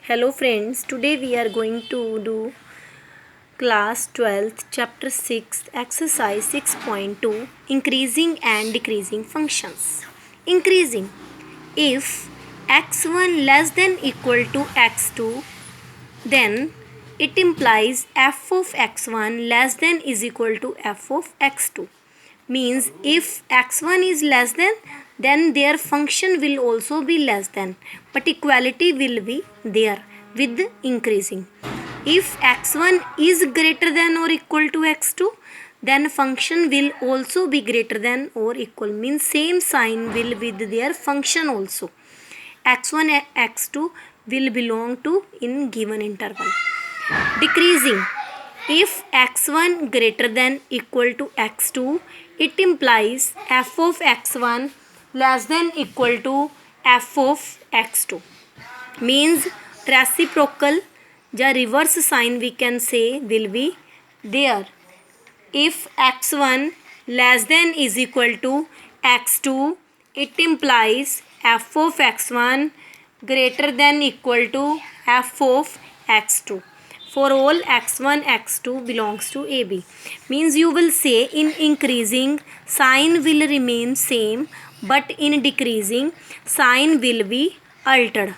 Hello friends, today we are going to do class 12th chapter 6 exercise 6.2 increasing and decreasing functions. Increasing, if x1 less than equal to x2, then it implies f of x1 less than is equal to f of x2. Means if x1 is less than, then their function will also be less than, but equality will be there with increasing. If x1 is greater than or equal to x2, then function will also be greater than or equal, means same sign will with their function also. x1 and x2 will belong to in given interval. Decreasing, if x1 greater than equal to x2, it implies f of x1 less than equal to f of x2. Means reciprocal या reverse sign we can say will be there. If x1 less than is equal to x2, it implies f of x1 greater than equal to f of x2. For all x1, x2 belongs to AB. Means you will say in increasing sign will remain same, but in decreasing sign will be altered.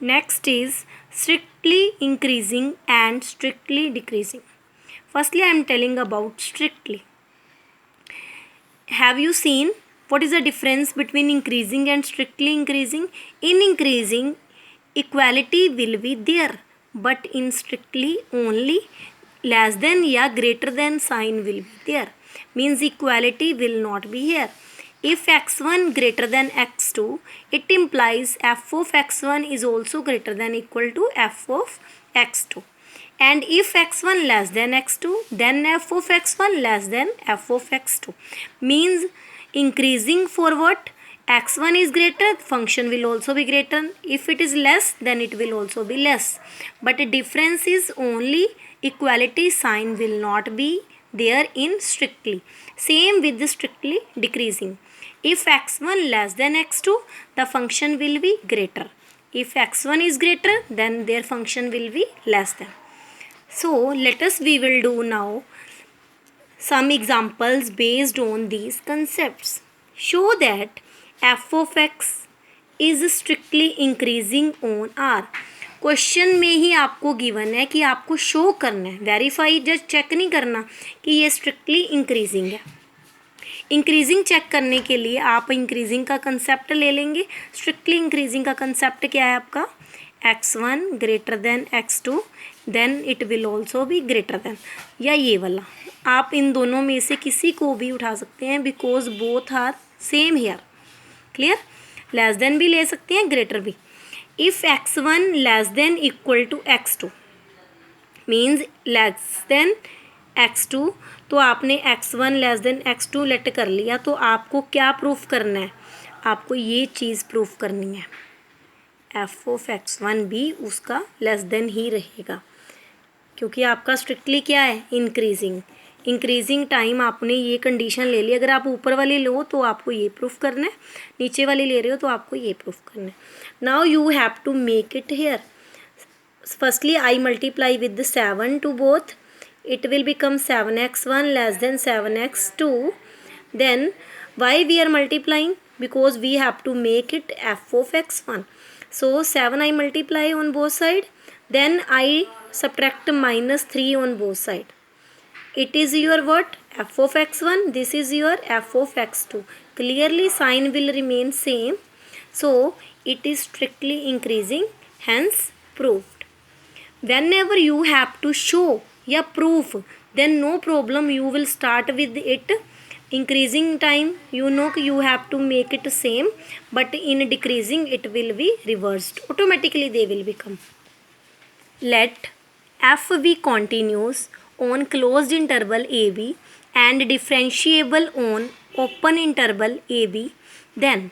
Next is strictly increasing and strictly decreasing. Firstly, I am telling about strictly. Have you seen what is the difference between increasing and strictly increasing? In increasing, equality will be there, but in strictly only less than या greater than sign will be there. Means equality will not be here. If x1 greater than x2, it implies f of x1 is also greater than equal to f of x2. And if x1 less than x2, then f of x1 less than f of x2. Means increasing for what? x1 is greater, function will also be greater. If it is less, then it will also be less. But the difference is only equality sign will not be there in strictly. Same with the strictly decreasing. If x1 less than x2, the function will be greater. If x1 is greater, then their function will be less than. So we will do now some examples based on these concepts. Show that f of x is strictly increasing on R. Question में ही आपको given है कि आपको show करना है, verify just check नहीं करना कि ये स्ट्रिक्टली इंक्रीजिंग है. इंक्रीजिंग चेक करने के लिए आप इंक्रीजिंग का कंसेप्ट ले लेंगे. स्ट्रिक्टली इंक्रीजिंग का कंसेप्ट क्या है आपका? x1 greater than x2, then it will also be greater than, या ये वाला. आप इन दोनों में से किसी को भी उठा सकते हैं because both are same here. Clear? Less than भी ले सकते हैं, ग्रेटर भी. If x1 less than equal to x2 means less than x2, तो आपने x1 less than x2 late कर लिया, तो आपको क्या प्रूफ करना है? आपको ये चीज़ प्रूफ करनी है, f ऑफ x1 भी उसका लेस देन ही रहेगा, क्योंकि आपका स्ट्रिक्टली क्या है? इंक्रीजिंग. इंक्रीजिंग टाइम आपने ये कंडीशन ले ली. अगर आप ऊपर वाली लो तो आपको ये प्रूफ करना है, नीचे वाली ले रहे हो तो आपको ये प्रूफ करना है. Now you have to make it here. Firstly I multiply with 7 to both. It will become 7x1 less than 7x2. Then why we are multiplying? Because we have to make it f of x1. So 7 I multiply on both side. Then I subtract -3 on both side. It is your what? F of x1. This is your f of x2. Clearly sign will remain same. So it is strictly increasing, hence proved. Whenever you have to show या proof, then no problem, you will start with it. Increasing time, you know you have to make it same, but in decreasing it will be reversed. Automatically they will become. Let f be continuous on closed interval AB and differentiable on open interval AB. Then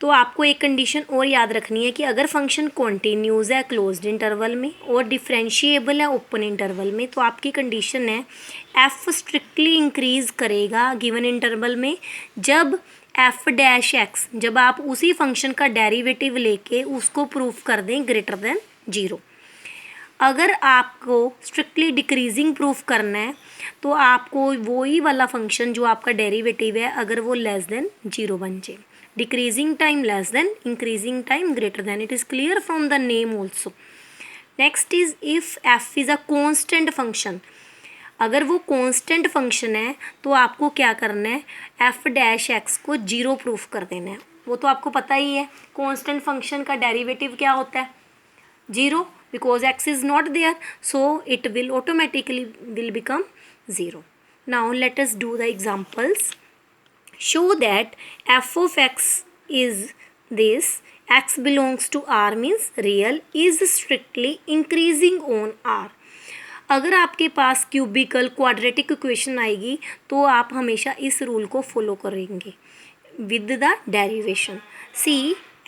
तो आपको एक condition और याद रखनी है कि अगर function continuous है क्लोज्ड इंटरवल में और डिफरेंशिएबल है ओपन इंटरवल में, तो आपकी कंडीशन है एफ स्ट्रिक्टली इंक्रीज़ करेगा गिवन इंटरवल में जब एफ डैश एक्स, जब आप उसी फंक्शन का डेरिवेटिव लेके उसको प्रूफ कर दें ग्रेटर देन 0। अगर आपको स्ट्रिक्टली डिक्रीजिंग प्रूफ करना है तो आपको वही वाला फंक्शन जो आपका डेरिवेटिव है अगर वो लेस देन 0 बन जाए, decreasing time less than, increasing time greater than. It is clear from the name also. Next is if F is a constant function. अगर वो कॉन्स्टेंट फंक्शन है तो आपको क्या करना है, एफ डैश एक्स को 0 प्रूफ कर देना है। वो तो आपको पता ही है कॉन्स्टेंट फंक्शन का डेरिवेटिव क्या होता है, 0, because x is not there, so it will automatically will become 0. Now let us do the examples. Show that f of x is this, x belongs to R means real, is strictly increasing on R. अगर आपके पास cubicle quadratic equation आएगी तो आप हमेशा इस rule को follow करेंगे with the derivation. See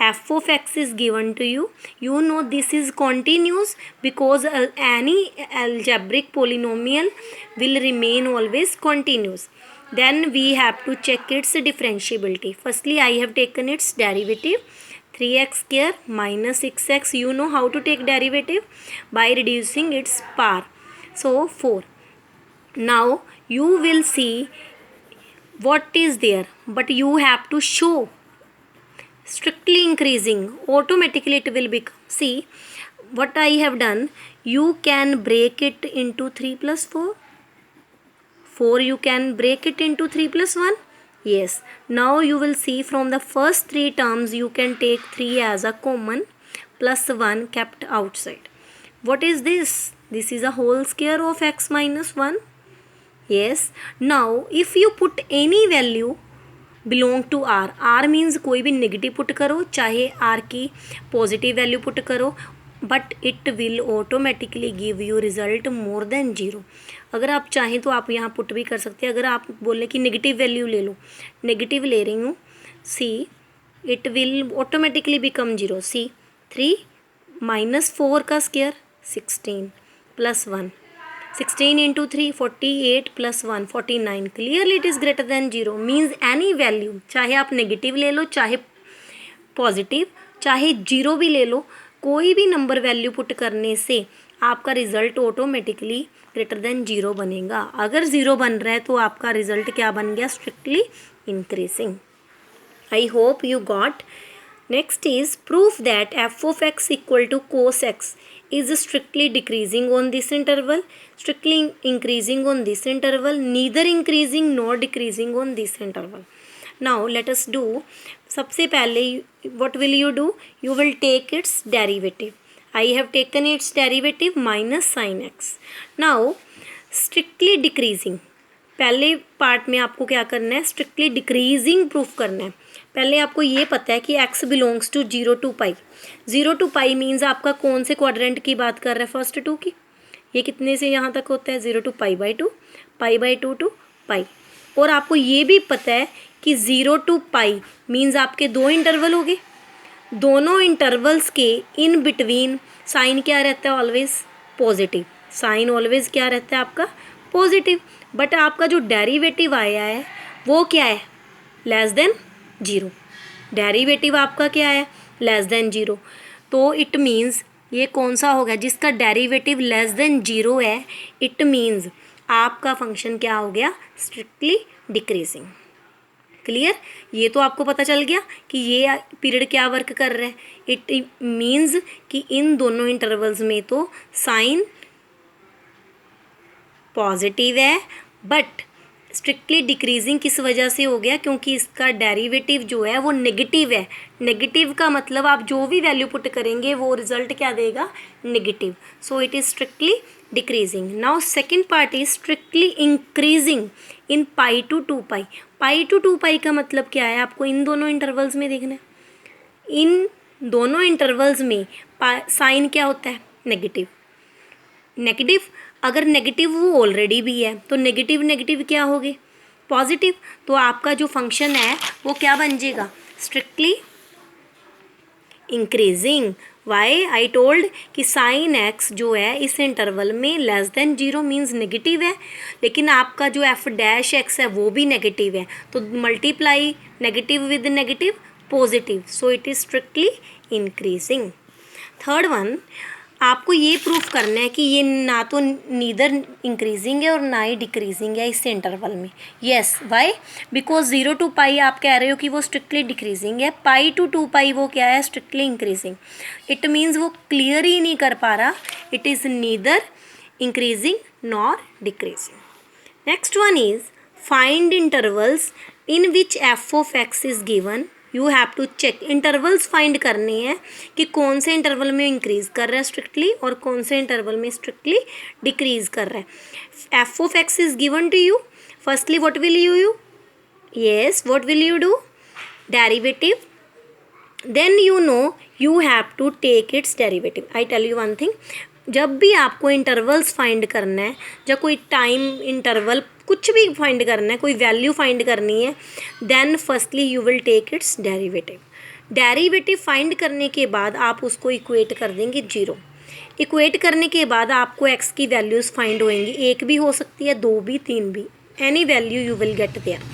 f of x is given to you, you know this is continuous because any algebraic polynomial will remain always continuous. Then we have to check its differentiability. Firstly I have taken its derivative, 3x square minus 6x, you know how to take derivative by reducing its power, so 4. Now you will see what is there, but you have to show strictly increasing, automatically it will become, see what I have done, you can break it into 3 plus 4, 4 you can break it into 3 plus 1, yes. Now you will see from the first 3 terms you can take 3 as a common plus 1 kept outside. What is this? This is a whole square of x minus 1, yes. Now if you put any value belong to R, R means कोई भी negative put करो चाहे R की positive value put करो, but it will automatically give you result more than 0। अगर आप चाहें तो आप यहाँ पुट भी कर सकते हैं। अगर आप बोले कि नेगेटिव वैल्यू ले लो, नेगेटिव ले रही हूँ, see it will automatically become 0। See 3 minus 4 का square 16 plus 1, 16 into 3 48 plus 1 49, clearly it is greater than 0, means any value, चाहे आप नेगेटिव ले लो चाहे पॉजिटिव चाहे 0 भी ले लो, कोई भी नंबर वैल्यू पुट करने से आपका रिजल्ट ऑटोमेटिकली ग्रेटर देन 0 बनेगा। अगर 0 बन रहा है तो आपका रिजल्ट क्या बन गया, strictly increasing. I hope you got. Next is proof that f of x equal to cos x is strictly decreasing on this interval, strictly increasing on this interval, neither increasing nor decreasing on this interval. Now let us do, सबसे पहले what will you do, you will take its derivative. I have taken its derivative minus sin x. Now strictly decreasing, पहले part में आपको क्या करना है, strictly decreasing proof करना है। पहले आपको ये पता है कि x belongs to 0 to pi, 0 to pi means आपका कौन से क्वाड्रेंट की बात कर रहा है, फर्स्ट 2 की। ये कितने से यहाँ तक होता है, 0 to pi by 2, pi by 2 to पाई। और आपको ये भी पता है कि 0 to पाई मीन्स आपके 2 इंटरवल हो गए, दोनों इंटरवल्स के इन बिटवीन साइन क्या रहता है, ऑलवेज पॉजिटिव। साइन ऑलवेज क्या रहता है आपका, पॉजिटिव। बट आपका जो डेरिवेटिव आया है वो क्या है, लेस देन 0। डेरिवेटिव आपका क्या है, लेस देन 0। तो इट मीन्स ये कौन सा होगा, जिसका डेरिवेटिव लेस देन 0 है, इट मीन्स आपका फंक्शन क्या हो गया, स्ट्रिक्टली डिक्रीजिंग। क्लियर, ये तो आपको पता चल गया कि ये पीरियड क्या वर्क कर रहा है। इट मीन्स कि इन दोनों इंटरवल्स में तो साइन पॉजिटिव है, बट स्ट्रिक्टली डिक्रीजिंग किस वजह से हो गया, क्योंकि इसका डेरिवेटिव जो है वो नेगेटिव है। नेगेटिव का मतलब आप जो भी वैल्यू पुट करेंगे वो रिजल्ट क्या देगा, negative. So it is strictly decreasing. Now second part is strictly increasing in pi to 2 pi. Pi to 2 pi का मतलब क्या है, आपको इन दोनों इंटरवल्स में देखना है। इन दोनों इंटरवल्स में साइन क्या होता है, नेगेटिव। नेगेटिव, अगर नेगेटिव वो ऑलरेडी भी है तो नेगेटिव नेगेटिव क्या हो गए, पॉजिटिव। तो आपका जो फंक्शन है वो क्या बन जाएगा, strictly increasing. Why I told कि साइन एक्स जो है इस इंटरवल में लेस देन 0 मीन्स नेगेटिव है, लेकिन आपका जो एफ डैश एक्स है वो भी नेगेटिव है, तो multiply negative with negative positive, so it is strictly increasing. Third one, आपको ये प्रूफ करना है कि ये ना तो नीदर इंक्रीजिंग है और ना ही डिक्रीजिंग है इस इंटरवल में। Yes, why? Because 0 to pi आप कह रहे हो कि वो स्ट्रिक्टली डिक्रीजिंग है, पाई to 2 पाई वो क्या है, स्ट्रिक्टली इंक्रीजिंग। इट मीन्स वो क्लियर ही नहीं कर पा रहा, it is neither increasing nor decreasing. Next one is find intervals in which f of x is given. You have to check, intervals find करने हैं कि कौन से इंटरवल में इंक्रीज कर रहा है स्ट्रिक्टली और कौन से इंटरवल में स्ट्रिक्टली डिक्रीज कर रहा है। F of x is given to you, firstly what will you yes, what will you do? Derivative. Then you know you have to take its derivative. I tell you one thing, जब भी आपको intervals find करना है, जब कोई time interval कुछ भी find करना है, कोई वैल्यू फाइंड करनी है, then firstly you will take its derivative. Derivative find करने के बाद आप उसको इक्वेट कर देंगे 0। इक्वेट करने के बाद आपको एक्स की वैल्यूज़ फाइंड होएंगी, 1 भी हो सकती है, 2 भी, 3 भी, any value you will get there.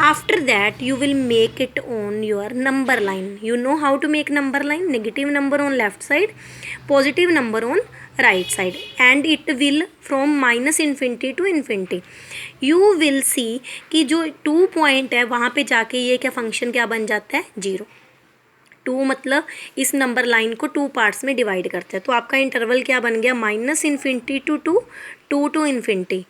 After that you will make it on your number line. You know how to make number line? Negative number on left side, positive number on right side, and it will from minus infinity to infinity. You will see कि जो 2 point है वहाँ पे जाके ये क्या function क्या बन जाता है, 0। 2 मतलब इस नंबर लाइन को 2 पार्ट्स में डिवाइड करता है, तो आपका इंटरवल क्या बन गया, minus infinity to 2, 2 to infinity.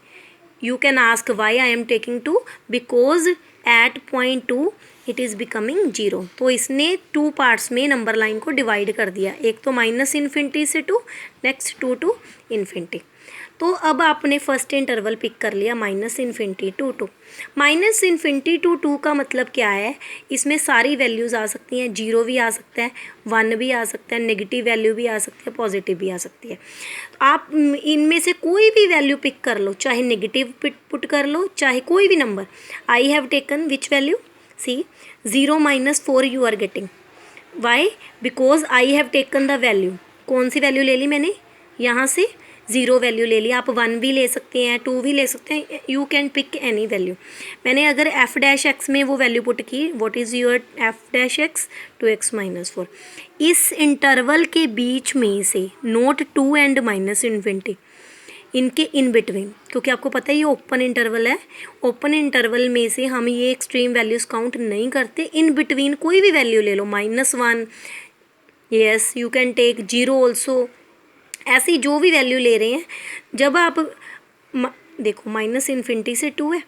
You can ask why I am taking 2, because at point 2 it is becoming 0. तो इसने 2 पार्ट्स में नंबर लाइन को डिवाइड कर दिया, एक तो माइनस इन्फिनिटी से 2, नेक्स्ट 2 to इन्फिनिटी। तो अब आपने फर्स्ट इंटरवल पिक कर लिया minus infinity to 2। Minus infinity to 2 का मतलब क्या है, इसमें सारी वैल्यूज़ आ सकती हैं, 0 भी आ सकता है, 1 भी आ सकता है, नेगेटिव वैल्यू भी आ सकती है, पॉजिटिव भी आ सकती है। आप इनमें से कोई भी वैल्यू पिक कर लो, चाहे नेगेटिव पुट कर लो, चाहे कोई भी नंबर। I have taken which value, see 0 - 4 you are getting. Why? Because I have taken the value. कौन सी वैल्यू ले ली मैंने, यहाँ से 0 वैल्यू ले लिया। आप 1 भी ले सकते हैं, 2 भी ले सकते हैं, you can pick any value. मैंने अगर एफ डैश एक्स में वो वैल्यू पुट की, what is your f dash x, 2x - 4। इस इंटरवल के बीच में से नोट 2 एंड माइनस इन्फिनिटी, इनके इन बिटवीन, क्योंकि आपको पता है ये ओपन इंटरवल है, ओपन इंटरवल में से हम ये एक्सट्रीम वैल्यूज़ काउंट नहीं करते। इन बिटवीन कोई भी वैल्यू ले लो, -1, yes you can take 0 also, ऐसी जो भी वैल्यू ले रहे हैं। जब आप देखो माइनस इन्फिनिटी से 2 है,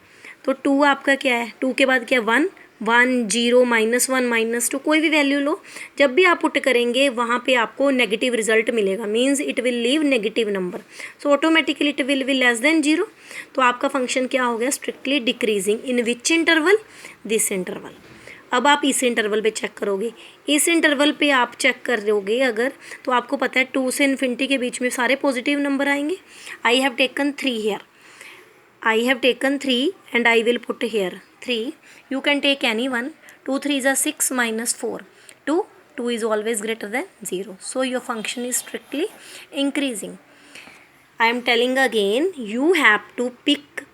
तो 2 आपका क्या है, 2 के बाद क्या, 1, 1, 0, -1, -2, कोई भी वैल्यू लो। जब भी आप पुट करेंगे वहाँ पे आपको नेगेटिव रिजल्ट मिलेगा, means it will leave negative number, so automatically it will be less than 0। तो आपका फंक्शन क्या हो गया, strictly decreasing. In which interval, this interval. अब आप इस इंटरवल पे चेक करोगे, इस इंटरवल पे आप चेक करोगे अगर, तो आपको पता है 2 से इन्फिनिटी के बीच में सारे पॉजिटिव नंबर आएंगे। I have taken 3 here, I have taken 3 and I will put here 3। You can take any one. 2 3 is 6 - 4, 2, 2 is always greater than 0, so your function is strictly increasing. I am telling again, you have to pick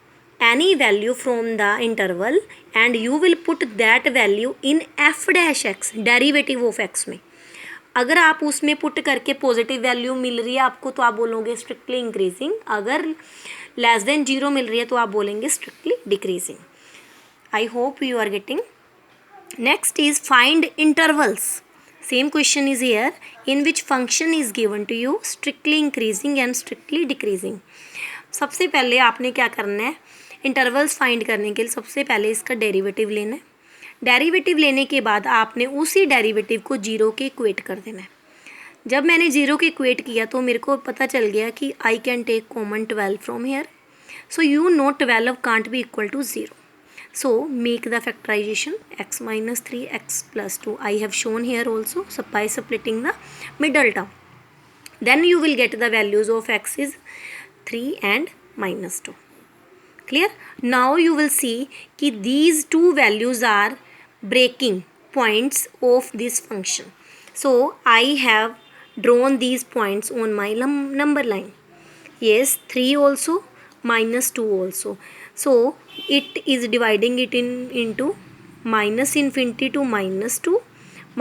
any value from the interval and you will put that value in f dash x, derivative of x में। अगर आप उसमें put करके positive value मिल रही है आपको, तो आप बोलोगे स्ट्रिक्टली इंक्रीजिंग। अगर लेस देन 0 मिल रही है तो आप बोलेंगे strictly decreasing. I hope you are getting. Next is find intervals. Same question is here, in which function is given to you strictly increasing and strictly decreasing. सबसे पहले आपने क्या करना है, इंटरवल्स फाइंड करने के लिए सबसे पहले इसका डेरिवेटिव लेना है। डेरिवेटिव लेने के बाद आपने उसी डेरिवेटिव को 0 के इक्वेट कर देना है। जब मैंने 0 के इक्वेट किया तो मेरे को पता चल गया कि I can take common 12 from here, so you know 12 can't be equal to 0, so make the factorization x - 3 x + 2. I have shown here also, so by splitting the middle term, then you will get the values of x is 3 and -2. Clear? Now you will see कि these two values are breaking points of this function. So I have drawn these points on my number line. Yes, 3 also, minus 2 also. So it is dividing it into minus infinity to minus 2,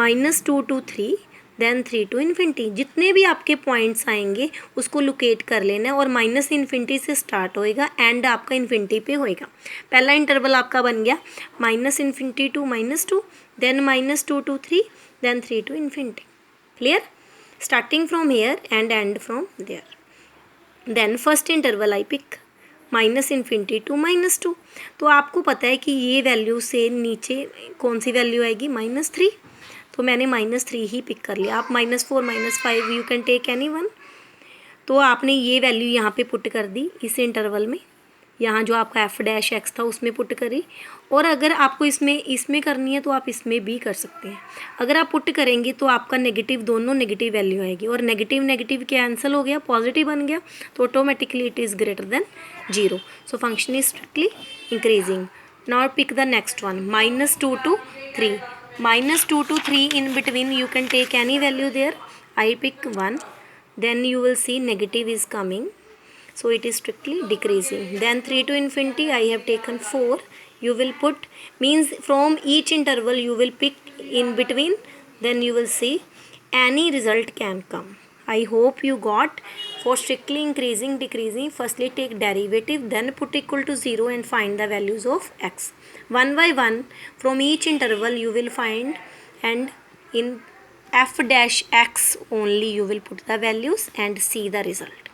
minus 2 to 3, then 3 to infinity. जितने भी आपके points आएंगे उसको locate कर लेना है और minus infinity से स्टार्ट होएगा, एंड आपका इन्फिनिटी पे होएगा. पहला इंटरवल आपका बन गया minus infinity to minus 2, then minus 2 to 3, then 3 to infinity. Clear? Starting from here and and from there. Then first interval I pick minus infinity to minus 2. तो आपको पता है कि ये वैल्यू से नीचे कौन सी वैल्यू आएगी, माइनस 3. तो मैंने माइनस 3 ही पिक कर लिया. आप minus 4, minus 5 you can take any one. तो आपने ये वैल्यू यहाँ पे पुट कर दी इस इंटरवल में, यहाँ जो आपका एफ डैश एक्स था उसमें पुट करी. और अगर आपको इसमें करनी है तो आप इसमें भी कर सकते हैं. अगर आप पुट करेंगे तो आपका नेगेटिव, दोनों नेगेटिव वैल्यू आएगी, और नेगेटिव नेगेटिव कैंसिल हो गया, पॉजिटिव बन गया, तो automatically it is greater than 0. So function is strictly increasing. Now pick the next one, minus 2 to 3. minus 2 to 3 in between you can take any value there. I pick 1, then you will see negative is coming, so it is strictly decreasing. Then 3 to infinity I have taken 4. You will put, means from each interval you will pick in between, then you will see any result can come. I hope you got. For strictly increasing decreasing, firstly take derivative, then put equal to 0 and find the values of x. One by one from each interval you will find, and in f dash x only you will put the values and see the result.